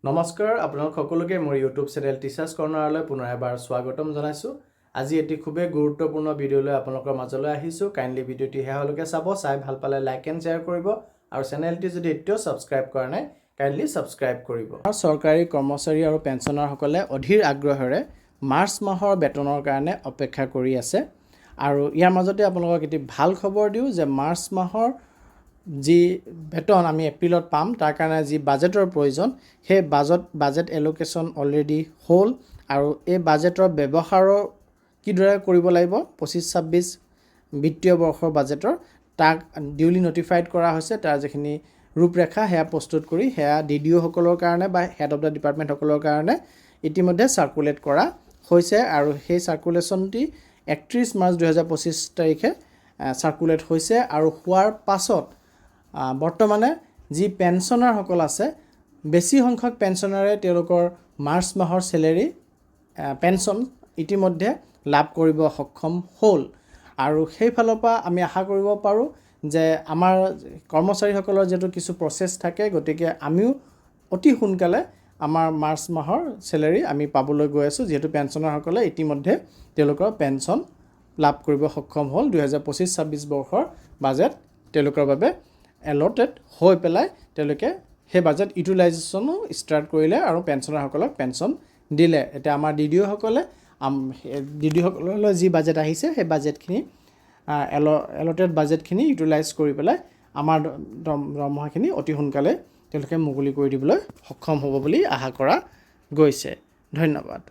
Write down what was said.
নমস্কাৰ আপোনালোক সকলোকে মোৰ ইউটিউব চেনেল টিচাৰ্ছ কৰ্নাৰলৈ পুনৰ এবাৰ স্বাগতম জনাইছোঁ। আজি এটি খুবেই গুৰুত্বপূৰ্ণ ভিডিঅ'লৈ আপোনালোকৰ মাজলৈ আহিছোঁ। কাইণ্ডলি ভিডিঅ'টি শেষলৈকে চাব, চাই ভাল পালে লাইক এণ্ড শ্বেয়াৰ কৰিব আৰু চেনেলটি যদি এতিয়াও ছাবস্ক্ৰাইব কৰা নাই কাইণ্ডলি ছাবস্ক্ৰাইব কৰিব। চৰকাৰী কৰ্মচাৰী আৰু পেঞ্চনাৰসকলে অধীৰ আগ্ৰহেৰে মাৰ্চ মাহৰ বেতনৰ কাৰণে অপেক্ষা কৰি আছে আৰু ইয়াৰ মাজতে আপোনালোকক এটি ভাল খবৰ দিওঁ যে মাৰ্চ মাহৰ যি বেতন আমি এপ্ৰিলত পাম তাৰ কাৰণে যি বাজেটৰ প্ৰয়োজন সেই বাজেট এলোকেশ্যন অলৰেডি হ'ল আৰু এই বাজেটৰ ব্যৱহাৰো কিদৰে কৰিব লাগিব 25-26 বিত্তীয় বৰ্ষৰ বাজেটৰ তাক ডিউলি নটিফাইড কৰা হৈছে। তাৰ যিখিনি ৰূপৰেখা সেয়া প্ৰস্তুত কৰি সেয়া DDO সকলৰ কাৰণে বা হেড অফ দ্য ডিপাৰ্টমেণ্ট সকলৰ কাৰণে ইতিমধ্যে চাৰ্কুলেট কৰা হৈছে আৰু সেই চাৰ্কুলেশ্যনটি 31 মাৰ্চ 2025 তাৰিখে চাৰ্কুলেট হৈছে আৰু হোৱাৰ পাছত বৰ্তমানে যি পেঞ্চনাৰসকল আছে বেছি সংখ্যক পেঞ্চনাৰে তেওঁলোকৰ মাৰ্চ মাহৰ চেলেৰি পেঞ্চন ইতিমধ্যে লাভ কৰিব সক্ষম হ'ল আৰু সেইফালৰ পৰা আমি আশা কৰিব পাৰোঁ যে আমাৰ কৰ্মচাৰীসকলৰ যিটো কিছু প্ৰচেছ থাকে গতিকে আমিও অতি সোনকালে আমাৰ মাৰ্চ মাহৰ চেলেৰি আমি পাবলৈ গৈ আছোঁ, যিহেতু পেঞ্চনাৰসকলে ইতিমধ্যে তেওঁলোকৰ পেঞ্চন লাভ কৰিব সক্ষম হ'ল। 2025-26 বৰ্ষৰ বাজেট তেওঁলোকৰ বাবে এলটেড হৈ পেলাই তেওঁলোকে সেই বাজেট ইউটিলাইজেশ্যনো ষ্টাৰ্ট কৰিলে আৰু পেঞ্চনাৰসকলক পেঞ্চন দিলে। এতিয়া আমাৰ DDO সকললৈ যি বাজেট আহিছে সেই বাজেটখিনি এলটেড বাজেটখিনি ইউটিলাইজ কৰি পেলাই আমাৰ দৰমহাখিনি অতি সোনকালে তেওঁলোকে মুকলি কৰি দিবলৈ সক্ষম হ'ব বুলি আশা কৰা গৈছে। ধন্যবাদ।